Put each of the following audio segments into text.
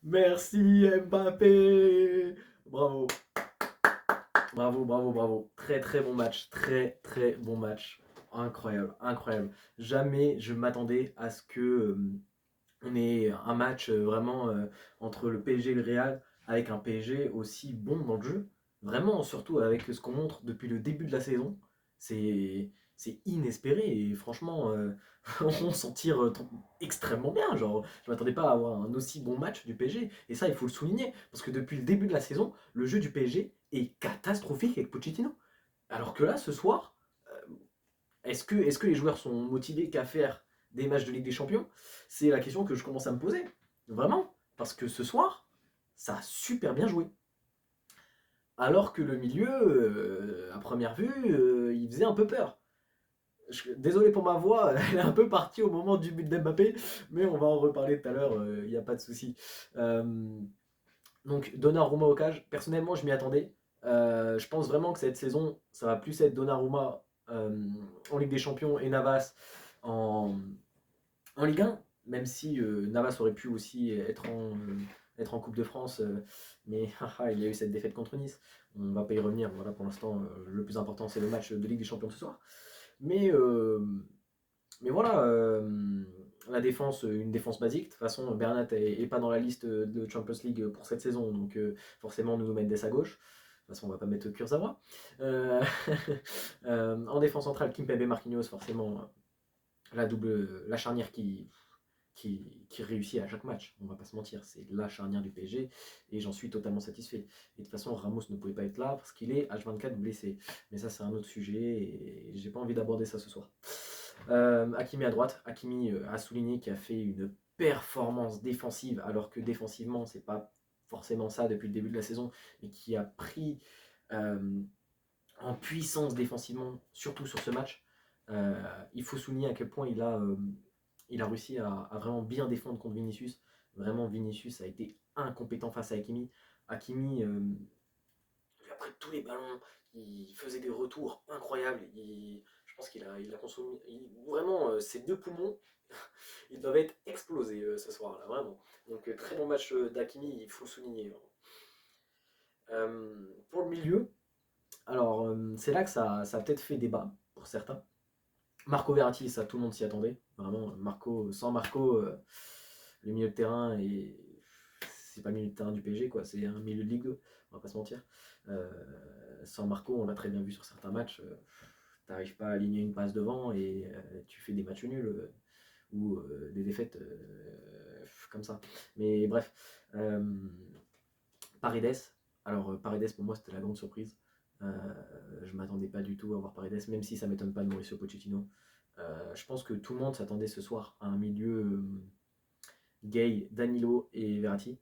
Merci Mbappé. Bravo, bravo, bravo, bravo. Très très bon match, très très bon match. Incroyable, incroyable. Jamais je m'attendais à ce que on ait un match vraiment entre le PSG et le Real avec un PSG aussi bon dans le jeu. Vraiment, surtout avec ce qu'on montre depuis le début de la saison. C'est inespéré et franchement, on s'en tire extrêmement bien. Genre, je m'attendais pas à avoir un aussi bon match du PSG. Et ça, il faut le souligner. Parce que depuis le début de la saison, le jeu du PSG est catastrophique avec Pochettino. Alors que là, ce soir, est-ce que les joueurs sont motivés qu'à faire des matchs de Ligue des Champions? C'est la question que je commence à me poser. Vraiment. Parce que ce soir, ça a super bien joué. Alors que le milieu, à première vue, il faisait un peu peur. Désolé pour ma voix, elle est un peu partie au moment du but d'Mbappé, mais on va en reparler tout à l'heure, il n'y a pas de souci. Euh, donc Donnarumma au cage, personnellement je m'y attendais. Je pense vraiment que cette saison, ça va plus être Donnarumma en Ligue des Champions et Navas en, en Ligue 1, même si Navas aurait pu aussi être en Coupe de France, mais il y a eu cette défaite contre Nice. On ne va pas y revenir. Voilà, pour l'instant, le plus important, c'est le match de Ligue des Champions de ce soir. Mais, euh, mais voilà, la défense, une défense basique. De toute façon, Bernat est pas dans la liste de Champions League pour cette saison, donc forcément, nous Mendes à gauche. De toute façon, on va pas mettre Kurzawa. Euh, en défense centrale, Kimpembe Marquinhos, forcément, la charnière qui réussit à chaque match. On va pas se mentir, c'est la charnière du PSG et j'en suis totalement satisfait. Et de toute façon, Ramos ne pouvait pas être là parce qu'il est H24 blessé. Mais ça, c'est un autre sujet et j'ai pas envie d'aborder ça ce soir. Hakimi à droite, Hakimi a souligné qu'il a fait une performance défensive alors que défensivement, c'est pas forcément ça depuis le début de la saison, mais qui a pris euh, en puissance défensivement, surtout sur ce match. Il faut souligner à quel point il a réussi à vraiment bien défendre contre Vinicius. Vraiment, Vinicius a été incompétent face à Hakimi. Hakimi lui a pris tous les ballons, il faisait des retours incroyables. Je pense qu'il a consommé. Vraiment, ses deux poumons, ils doivent être explosés ce soir-là, vraiment. Donc, très bon match d'Hakimi, il faut le souligner. Pour le milieu, alors c'est là que ça a peut-être fait débat pour certains. Marco Verratti, ça tout le monde s'y attendait. Vraiment, sans Marco, le milieu de terrain c'est pas le milieu de terrain du PSG, quoi. C'est un milieu de Ligue 2, on va pas se mentir. Euh, Sans Marco, on l'a très bien vu sur certains matchs. T'arrives pas à aligner une passe devant et tu fais des matchs nuls ou des défaites comme ça. Mais bref, euh, Paredes. Alors Paredes pour moi c'était la grande surprise. Je m'attendais pas du tout à voir Paredes, même si ça m'étonne pas de Mauricio Pochettino. Je pense que tout le monde s'attendait ce soir à un milieu Gay, Danilo et Verratti.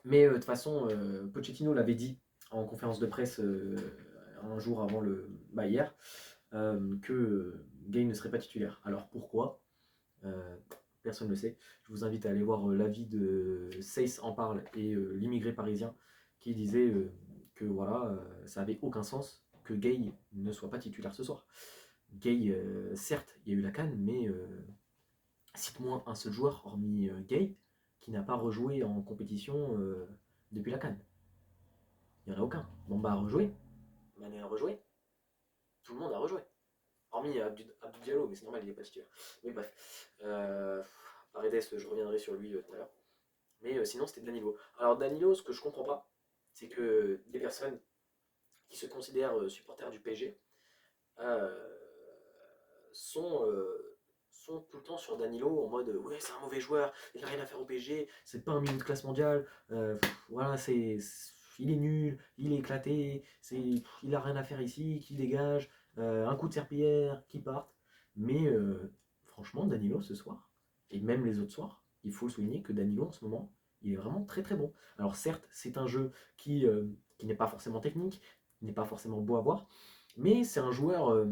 Mais de toute façon, Pochettino l'avait dit en conférence de presse un jour avant hier, que Gay ne serait pas titulaire. Alors pourquoi? Euh, Personne ne le sait. Je vous invite à aller voir l'avis de Seyss en parle et l'immigré parisien qui disait que voilà, ça avait aucun sens que Gay ne soit pas titulaire ce soir. Gay, certes, il y a eu la canne, mais cite-moi un seul joueur, hormis Gay, qui n'a pas rejoué en compétition depuis la canne. Il n'y en a aucun. Bamba a rejoué, Mané a rejoué, tout le monde a rejoué. Hormis Abdou Diallo, mais c'est normal, il n'est pas titulaire. Mais bref, Paredes, je reviendrai sur lui tout à l'heure. Mais sinon, c'était Danilo. Alors, Danilo, ce que je comprends pas, c'est que des personnes qui se considèrent supporters du PSG euh, sont, sont tout le temps sur Danilo en mode ouais, c'est un mauvais joueur, il n'a rien à faire au PSG, c'est pas un milieu de classe mondiale, voilà, il est nul, il est éclaté, il a rien à faire ici, qu'il dégage, un coup de serpillière, qu'il parte. Mais franchement, Danilo ce soir, et même les autres soirs, il faut souligner que Danilo en ce moment, il est vraiment très très bon. Alors certes, c'est un jeu qui n'est pas forcément technique, qui n'est pas forcément beau à voir, mais c'est un joueur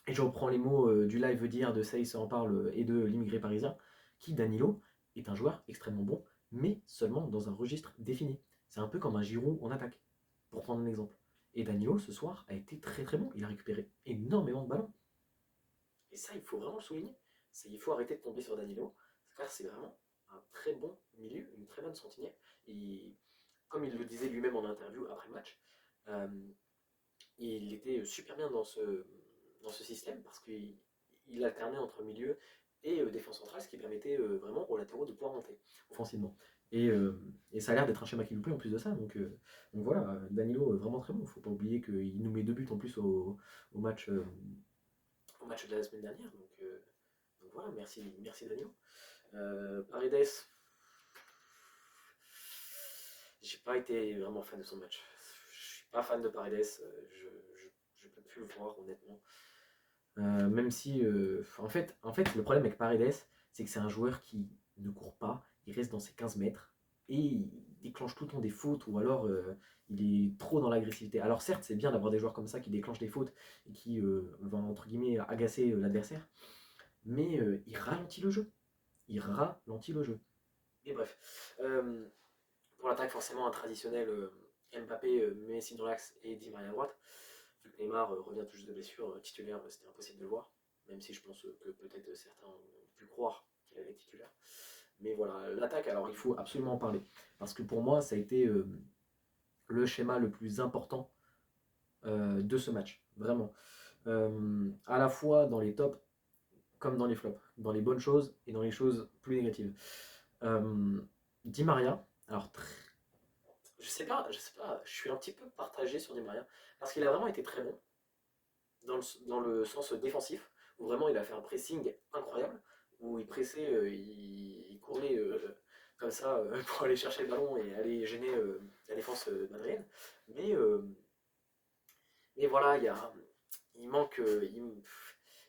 et je reprends les mots du live d'hier de Seyss en parle et de l'immigré parisien, qui, Danilo, est un joueur extrêmement bon, mais seulement dans un registre défini. C'est un peu comme un Giroud en attaque, pour prendre un exemple. Et Danilo, ce soir, a été très très bon. Il a récupéré énormément de ballons. Et ça, il faut vraiment le souligner. Il faut arrêter de tomber sur Danilo, car c'est vraiment un très bon milieu, une très bonne sentinelle. Et comme il le disait lui-même en interview après le match, euh, il était super bien dans ce système parce qu'il alternait entre milieu et défense centrale, ce qui permettait vraiment aux latéraux de pouvoir monter offensivement. Et ça a l'air d'être un schéma qui nous plaît en plus de ça. Donc voilà, Danilo vraiment très bon. Faut pas oublier qu'il nous met 2 buts en plus au match, au match de la semaine dernière. Donc voilà, merci Danilo. Paredes, j'ai pas été vraiment fan de son match. Je suis pas fan de Paredes, je peux plus le voir honnêtement. Même si, en fait, le problème avec Paredes, c'est que c'est un joueur qui ne court pas, il reste dans ses 15 mètres et il déclenche tout le temps des fautes ou alors il est trop dans l'agressivité. Alors certes, c'est bien d'avoir des joueurs comme ça qui déclenchent des fautes et qui vont entre guillemets agacer l'adversaire, mais il ralentit le jeu. Il ralentit le jeu. Et bref, pour l'attaque, forcément, un traditionnel Mbappé, Messi dans l'axe et Di Maria à droite. Vu que Neymar revient tout juste de blessure, titulaire, c'était impossible de le voir. Même si je pense que peut-être certains ont pu croire qu'il allait être titulaire. Mais voilà, l'attaque, alors il faut absolument en parler. Parce que pour moi, ça a été le schéma le plus important de ce match. Vraiment. À la fois dans les tops comme dans les flops. Dans les bonnes choses et dans les choses plus négatives. Euh, Di Maria, alors je sais pas, je suis un petit peu partagé sur Di Maria. Parce qu'il a vraiment été très bon dans le sens défensif, où vraiment il a fait un pressing incroyable, où il pressait, il courait comme ça pour aller chercher le ballon et aller gêner la défense madrienne. Mais, euh, mais voilà, il manque,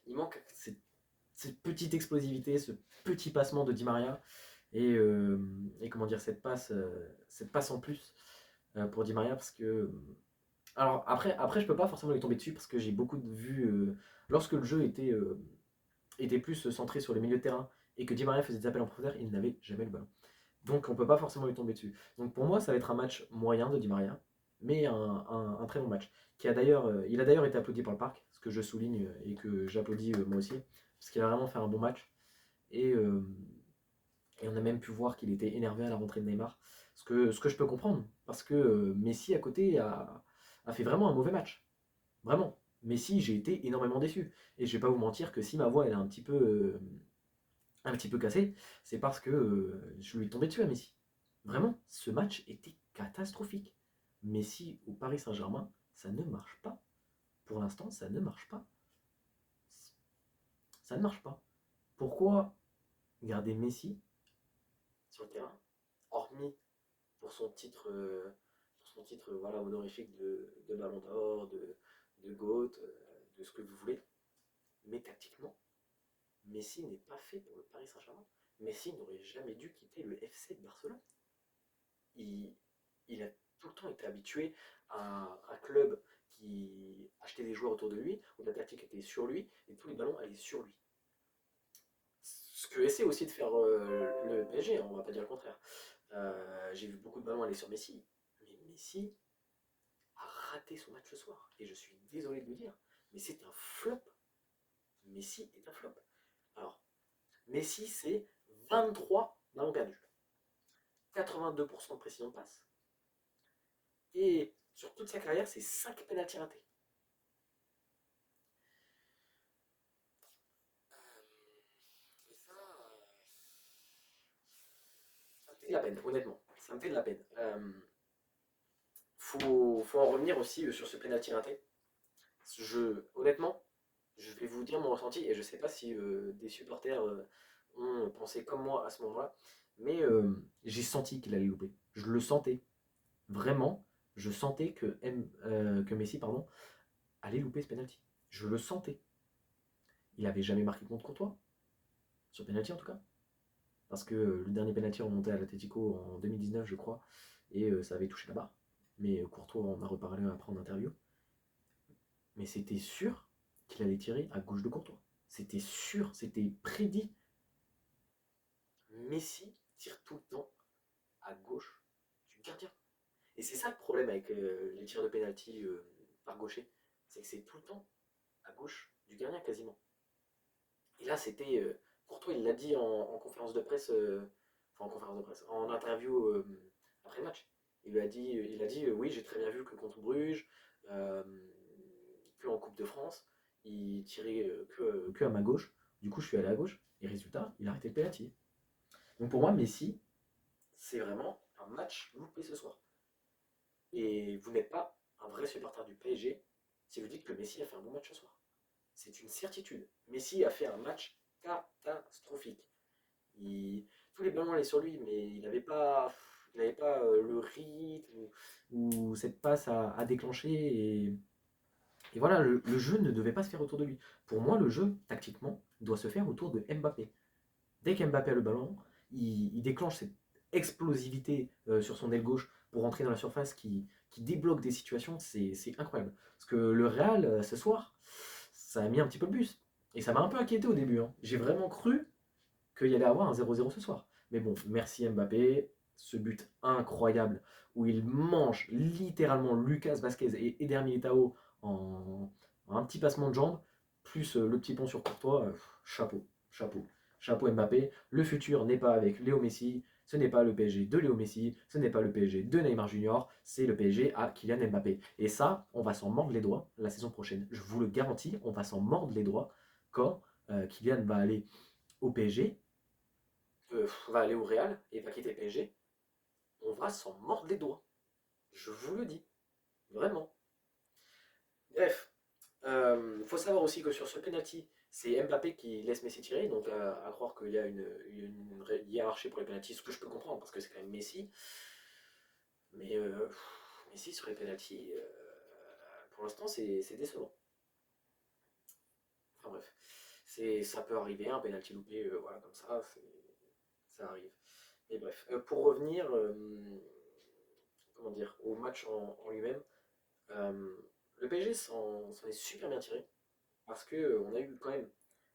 il manque cette petite explosivité, ce petit passement de Di Maria et comment dire cette passe en plus pour Di Maria parce que alors après je peux pas forcément lui tomber dessus parce que j'ai beaucoup de vues lorsque le jeu était plus centré sur le milieu de terrain et que Di Maria faisait des appels en profondeur, il n'avait jamais le ballon. Donc on peut pas forcément lui tomber dessus. Donc pour moi ça va être un match moyen de Di Maria, mais un très bon match. Il a d'ailleurs été applaudi par le parc, ce que je souligne et que j'applaudis moi aussi, parce qu'il a vraiment fait un bon match. Et, euh, et on a même pu voir qu'il était énervé à la rentrée de Neymar, ce que je peux comprendre, parce que Messi à côté a fait vraiment un mauvais match. Vraiment. Messi, j'ai été énormément déçu. Et je vais pas vous mentir que si ma voix elle est un petit peu cassée, c'est parce que je lui tombais dessus à Messi. Vraiment, ce match était catastrophique. Messi au Paris Saint-Germain, ça ne marche pas. Pour l'instant, ça ne marche pas. Ça ne marche pas. Pourquoi garder Messi sur le terrain, hormis pour son titre voilà, honorifique de Ballon d'Or, de GOAT, de ce que vous voulez. Mais tactiquement, Messi n'est pas fait pour le Paris Saint-Germain. Messi n'aurait jamais dû quitter le FC de Barcelone. Il, il a tout le temps été habitué à un club qui achetait des joueurs autour de lui, où la tactique était sur lui, et tous les ballons allaient sur lui. Ce que essaie aussi de faire le PSG, hein, on va pas dire le contraire. J'ai vu beaucoup de ballons aller sur Messi, mais Messi a raté son match ce soir. Et je suis désolé de le dire, mais c'est un flop. Messi est un flop. Alors, Messi, c'est 23 ballons perdus, 82% de précision de passe, et sur toute sa carrière, c'est 5 pénaltys ratés. Et ça me fait de la peine, honnêtement. Ça me fait de la peine. Faut en revenir aussi sur ce pénalty raté. Honnêtement, je vais vous dire mon ressenti, et je sais pas si des supporters ont pensé comme moi à ce moment-là, mais j'ai senti qu'il allait louper. Je le sentais. Vraiment, je sentais que Messi allait louper ce penalty. Je le sentais. Il avait jamais marqué contre Courtois, sur penalty en tout cas. Parce que le dernier penalty remontait à l'Atletico en 2019, je crois, et ça avait touché la barre. Mais Courtois en a reparlé après en interview. Mais c'était sûr qu'il allait tirer à gauche de Courtois. C'était sûr, c'était prédit. Messi tire tout le temps à gauche du gardien. Et c'est ça le problème avec les tirs de penalty par gaucher, c'est que c'est tout le temps à gauche du gardien quasiment. Et là, c'était Courtois, il l'a dit en conférence de presse, enfin en conférence de presse, en interview après le match. Il a dit oui, j'ai très bien vu que contre Bruges, euh, que en Coupe de France, il tirait que à ma gauche. Du coup, je suis allé à gauche. Et résultat, il a arrêté le penalty. Donc pour moi, Messi, c'est vraiment un match loupé ce soir. Et vous n'êtes pas un vrai supporter du PSG si vous dites que Messi a fait un bon match ce soir. C'est une certitude. Messi a fait un match catastrophique. Tous les ballons allaient sur lui, mais il n'avait pas le rythme ou cette passe à déclencher. Et voilà, le jeu ne devait pas se faire autour de lui. Pour moi, le jeu, tactiquement, doit se faire autour de Mbappé. Dès qu'Mbappé a le ballon, il déclenche cette explosivité sur son aile gauche pour rentrer dans la surface qui débloque des situations, c'est incroyable. Parce que le Real, ce soir, ça a mis un petit peu le bus. Et ça m'a un peu inquiété au début, hein. J'ai vraiment cru qu'il y allait avoir un 0-0 ce soir. Mais bon, merci Mbappé, ce but incroyable où il mange littéralement Lucas Vasquez et Eder Militao en un petit passement de jambes, plus le petit pont sur Courtois, chapeau, chapeau, chapeau Mbappé. Le futur n'est pas avec Léo Messi, ce n'est pas le PSG de Léo Messi, ce n'est pas le PSG de Neymar Junior, c'est le PSG à Kylian Mbappé. Et ça, on va s'en mordre les doigts la saison prochaine. Je vous le garantis, on va s'en mordre les doigts quand Kylian va aller au PSG, va aller au Real et va quitter le PSG. On va s'en mordre les doigts. Je vous le dis. Vraiment. Bref. Faut savoir aussi que sur ce penalty, c'est Mbappé qui laisse Messi tirer, donc à croire qu'il y a une hiérarchie pour les penalties, ce que je peux comprendre parce que c'est quand même Messi. Mais Messi sur les penalties, pour l'instant, c'est décevant. Enfin bref, ça peut arriver, un penalty loupé, voilà, comme ça arrive. Mais bref, pour revenir, comment dire, au match en lui-même, euh, le PSG s'en est super bien tiré parce que on a eu quand même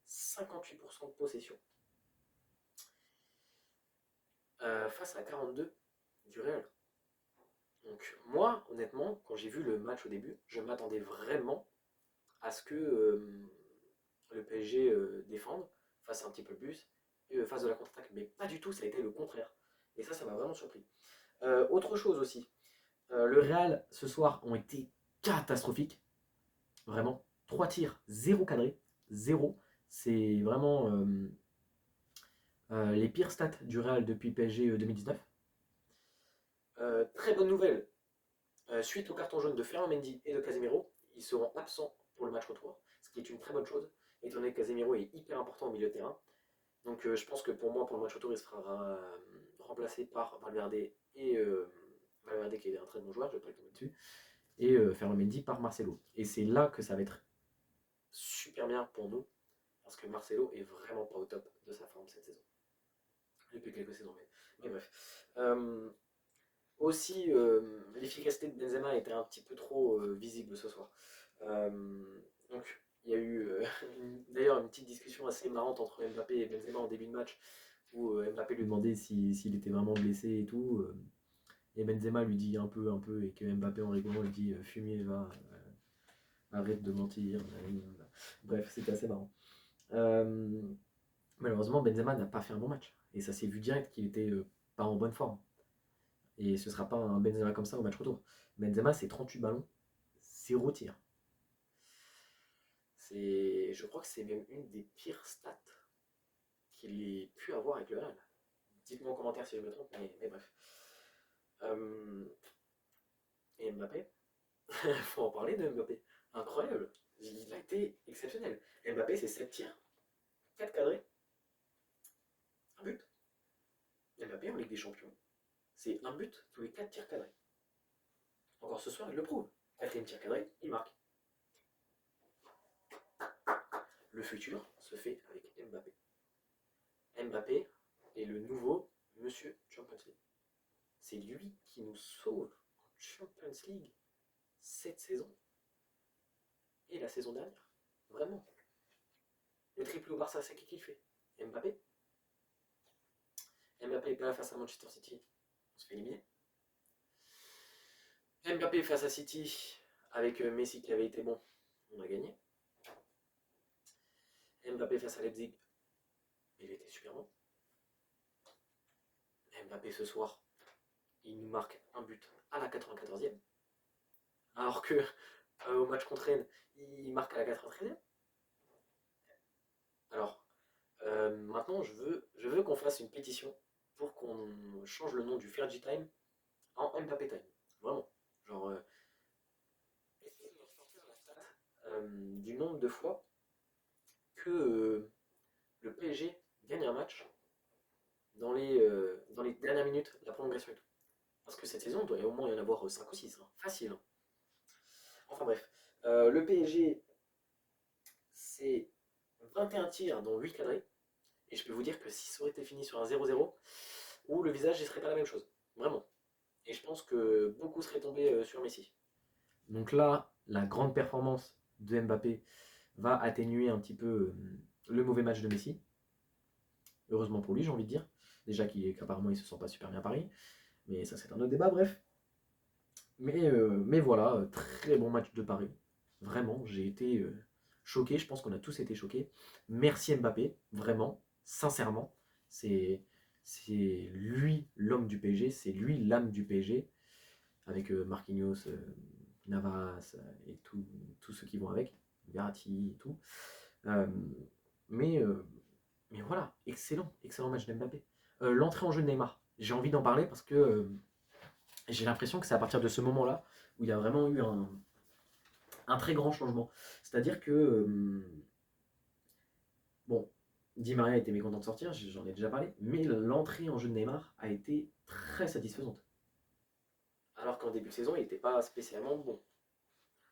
58% de possession face à 42 du Real. Donc moi, honnêtement, quand j'ai vu le match au début, je m'attendais vraiment à ce que le PSG défende, fasse un petit peu plus, et fasse de la contre-attaque. Mais pas du tout, ça a été le contraire. Et ça m'a vraiment surpris. Autre chose aussi, le Real ce soir ont été catastrophiques. Vraiment. 3 tirs, 0 cadré. 0. C'est vraiment les pires stats du Real depuis PSG 2019. Très bonne nouvelle. Suite au carton jaune de Ferland Mendy et de Casemiro, ils seront absents pour le match retour. Ce qui est une très bonne chose, étant donné que Casemiro est hyper important au milieu de terrain. Donc je pense que pour moi, pour le match retour, il sera remplacé par Valverde et Valverde qui est un très bon joueur, je ne vais pas le tomber dessus, et Ferland Mendy par Marcelo. Et c'est là que ça va être super bien pour nous, parce que Marcelo est vraiment pas au top de sa forme cette saison. Depuis quelques saisons, mais bref. Aussi, l'efficacité de Benzema était un petit peu trop visible ce soir. Euh, donc, il y a eu d'ailleurs une petite discussion assez marrante entre Mbappé et Benzema en début de match, où Mbappé lui demandait s'il était vraiment blessé et tout. Et Benzema lui dit un peu, et que Mbappé en rigolant lui dit fumier, va, arrête de mentir. Bref, c'était assez marrant. Malheureusement, Benzema n'a pas fait un bon match. Et ça s'est vu direct qu'il était pas en bonne forme. Et ce sera pas un Benzema comme ça au match retour. Benzema, c'est 38 ballons, 0 tir. Je crois que c'est même une des pires stats qu'il ait pu avoir avec le Real. Dites-moi en commentaire si je me trompe, mais bref. Et Mbappé, il faut en parler de Mbappé. Incroyable. Il a été exceptionnel. Mbappé, c'est 7 tirs, 4 cadrés, un but. Mbappé en Ligue des Champions, c'est un but tous les 4 tirs cadrés. Encore ce soir, il le prouve. Quatrième tir cadré, il marque. Le futur se fait avec Mbappé. Mbappé est le nouveau Monsieur Champions League. C'est lui qui nous sauve en Champions League cette saison et la saison dernière. Vraiment. Le triple au Barça, c'est qui le fait? Mbappé. Mbappé pas face à Manchester City, on se fait éliminer. Mbappé face à City, avec Messi qui avait été bon, on a gagné. Mbappé face à Leipzig, il était super bon. Mbappé ce soir, il nous marque un but à la 94e, alors que au match contre Rennes, il marque à la 93e. Alors, maintenant, je veux qu'on fasse une pétition pour qu'on change le nom du Fergie Time en Mbappé Time. Vraiment. Genre, essayez de me ressortir la stat du nombre de fois que le PSG gagne un match dans les dernières minutes, la prolongation et tout. Parce que cette saison, il doit au moins y en avoir 5 ou 6, hein. Facile, hein. Enfin bref, le PSG, c'est 21 tirs dont 8 cadrés. Et je peux vous dire que si ça aurait été fini sur un 0-0, ou le visage ne serait pas la même chose. Vraiment. Et je pense que beaucoup seraient tombés sur Messi. Donc là, la grande performance de Mbappé va atténuer un petit peu le mauvais match de Messi. Heureusement pour lui, j'ai envie de dire. Déjà qu'apparemment il se sent pas super bien à Paris. Mais ça c'est un autre débat, bref. Mais voilà, très bon match de Paris. Vraiment, j'ai été choqué. Je pense qu'on a tous été choqués. Merci Mbappé, vraiment, sincèrement. C'est lui l'homme du PSG, c'est lui l'âme du PSG, avec Marquinhos, Navas et tous ceux qui vont avec, Verratti et tout. Euh, mais, euh, mais voilà, excellent match d'Mbappé. L'entrée en jeu de Neymar, j'ai envie d'en parler parce que j'ai l'impression que c'est à partir de ce moment-là où il y a vraiment eu un très grand changement. C'est-à-dire que, bon, Di Maria était mécontent de sortir, j'en ai déjà parlé, mais l'entrée en jeu de Neymar a été très satisfaisante. Alors qu'en début de saison, il n'était pas spécialement bon.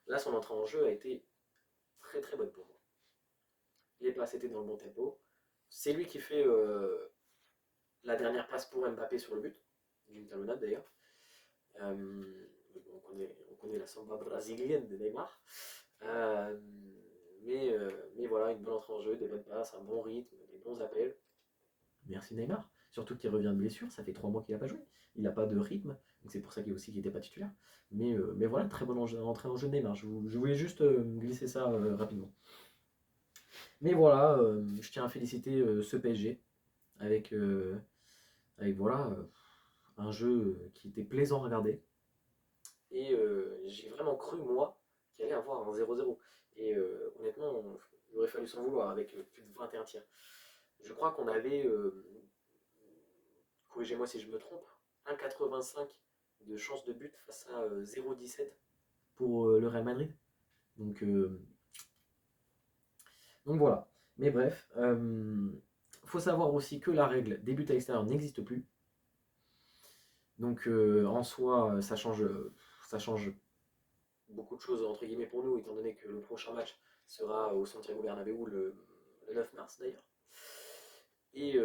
Là, son entrée en jeu a été très très bonne pour moi. Les passes étaient dans le bon tempo. C'est lui qui fait la dernière passe pour Mbappé sur le but, d'une talonnade d'ailleurs. On connaît la samba brésilienne de Neymar. Euh, mais voilà, une bonne entrée en jeu, des bonnes passes, un bon rythme, des bons appels. Merci Neymar. Surtout qu'il revient de blessure, ça fait 3 mois qu'il n'a pas joué. Il n'a pas de rythme, donc c'est pour ça qu'il n'était pas titulaire. Mais voilà, très bonne entrée en jeu de Neymar. Je voulais juste glisser ça rapidement. Mais voilà, je tiens à féliciter ce PSG avec, avec voilà, un jeu qui était plaisant à regarder. Et j'ai vraiment cru, moi, qu'il allait avoir un 0-0. Et honnêtement, il aurait fallu s'en vouloir avec plus de 21 tirs. Je crois qu'on avait, corrigez-moi si je me trompe, 1,85 de chance de but face à 0,17 pour le Real Madrid. Donc, euh, donc voilà. Mais bref, faut savoir aussi que la règle des buts à l'extérieur n'existe plus. Donc en soi, ça change beaucoup de choses entre guillemets pour nous, étant donné que le prochain match sera au Santiago Bernabéu le 9 mars d'ailleurs. Et,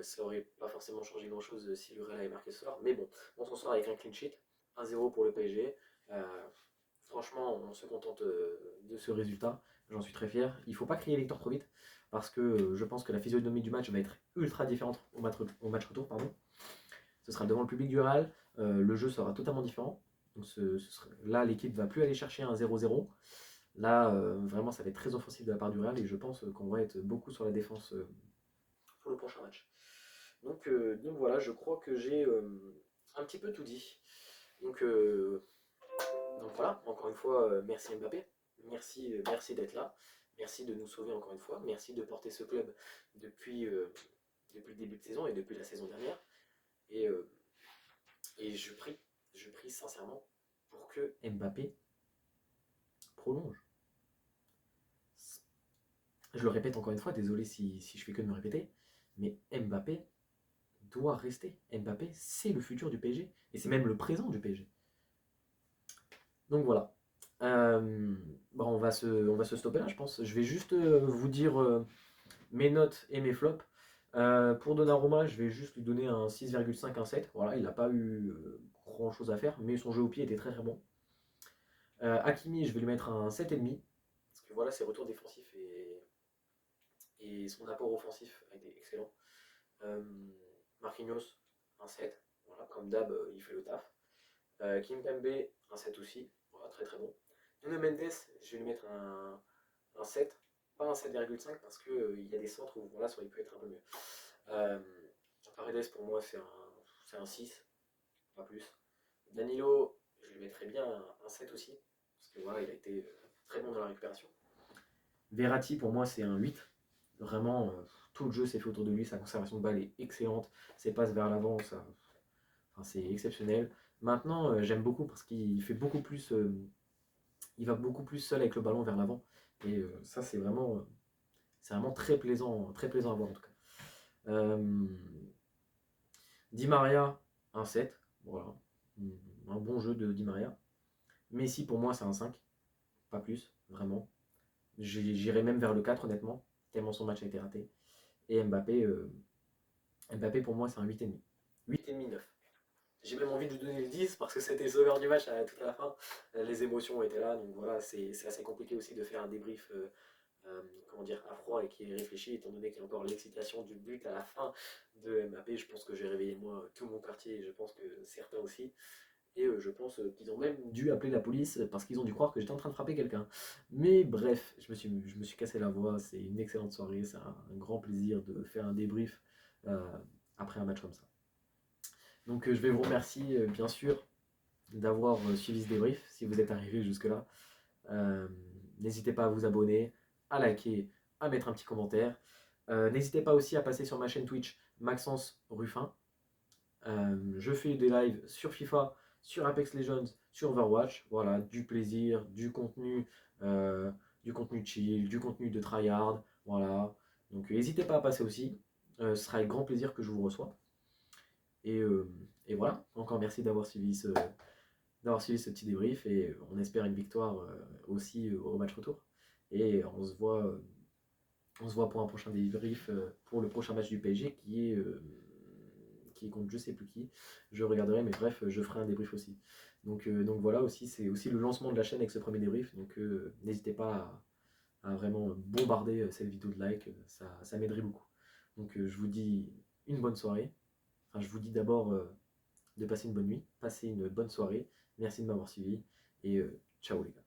ça aurait pas forcément changé grand chose si le Real avait marqué ce soir. Mais bon, on s'en sort avec un clean sheet, 1-0 pour le PSG. Franchement, on se contente de ce résultat. J'en suis très fier. Il ne faut pas crier victoire trop vite parce que je pense que la physionomie du match va être ultra différente au match retour. Pardon. Ce sera devant le public du Real. Le jeu sera totalement différent. Donc là, l'équipe ne va plus aller chercher un 0-0. Là, vraiment, ça va être très offensif de la part du Real et je pense qu'on va être beaucoup sur la défense pour le prochain match. Donc voilà, je crois que j'ai un petit peu tout dit. Donc voilà, encore une fois, merci Mbappé. Merci d'être là. Merci de nous sauver encore une fois. Merci de porter ce club depuis le début de saison et depuis la saison dernière. Et, euh, et je prie sincèrement pour que Mbappé prolonge. Je le répète encore une fois, désolé si je fais que de me répéter, mais Mbappé doit rester. Mbappé, c'est le futur du PSG. Et c'est même le présent du PSG. Donc voilà. Bon, on va se stopper là, je pense. Je vais juste vous dire mes notes et mes flops. Pour Donnarumma, je vais juste lui donner un 6,5, un 7. Voilà, il n'a pas eu grand chose à faire, mais son jeu au pied était très très bon. Hakimi, je vais lui mettre un 7,5. Parce que voilà, ses retours défensifs et son apport offensif a été excellent. Marquinhos, un 7. Voilà, comme d'hab, il fait le taf. Kimpembe, un 7 aussi. Voilà, très très bon. Nuno Mendes, je vais lui mettre un 7. Pas un 7,5 parce qu'il y a des centres où voilà, ça aurait pu être un peu mieux. Euh, Paredes pour moi c'est un 6, pas plus. Danilo, je lui mettrais bien un 7 aussi, parce que voilà, il a été très bon dans la récupération. Verratti pour moi c'est un 8. Vraiment, tout le jeu s'est fait autour de lui, sa conservation de balle est excellente, ses passes vers l'avant, enfin, c'est exceptionnel. Maintenant, j'aime beaucoup parce qu'il fait beaucoup plus, il va beaucoup plus seul avec le ballon vers l'avant. Et ça, c'est vraiment très plaisant à voir en tout cas. Euh, Di Maria, un 7. Voilà. Un bon jeu de Di Maria. Messi, pour moi, c'est un 5. Pas plus, vraiment. J'irai même vers le 4, honnêtement, tellement son match a été raté. Et Mbappé pour moi, c'est un 8,5. 8,5, 9. J'ai même envie de lui donner le 10 parce que c'était sauveur du match à toute la fin. Les émotions étaient là, donc voilà, c'est assez compliqué aussi de faire un débrief comment dire, à froid et qui est réfléchi, étant donné qu'il y a encore l'excitation du but à la fin de Mbappé. Je pense que j'ai réveillé moi tout mon quartier et je pense que certains aussi. Et je pense qu'ils ont même dû appeler la police parce qu'ils ont dû croire que j'étais en train de frapper quelqu'un. Mais bref, je me suis cassé la voix. C'est une excellente soirée. C'est un grand plaisir de faire un débrief euh, après un match comme ça. Donc je vais vous remercier bien sûr d'avoir suivi ce débrief si vous êtes arrivé jusque-là. Euh, N'hésitez pas à vous abonner, à liker, à mettre un petit commentaire. N'hésitez pas aussi à passer sur ma chaîne Twitch Maxence Ruffin. Je fais des lives sur FIFA, sur Apex Legends, sur Overwatch. Voilà, du plaisir, euh, du contenu chill, du contenu de tryhard. Voilà. Donc n'hésitez pas à passer aussi. Ce sera avec grand plaisir que je vous reçois. Et, euh, et voilà. Encore merci d'avoir suivi ce petit débrief et on espère une victoire aussi au match retour. Et on se voit pour un prochain débrief pour le prochain match du PSG qui est contre je sais plus qui. Je regarderai, mais bref, je ferai un débrief aussi. Donc voilà aussi, c'est aussi le lancement de la chaîne avec ce premier débrief. Donc n'hésitez pas à vraiment bombarder cette vidéo de like, ça m'aiderait beaucoup. Donc je vous dis une bonne soirée. Enfin, je vous dis d'abord de passer une bonne nuit, passer une bonne soirée. Merci de m'avoir suivi et ciao les gars.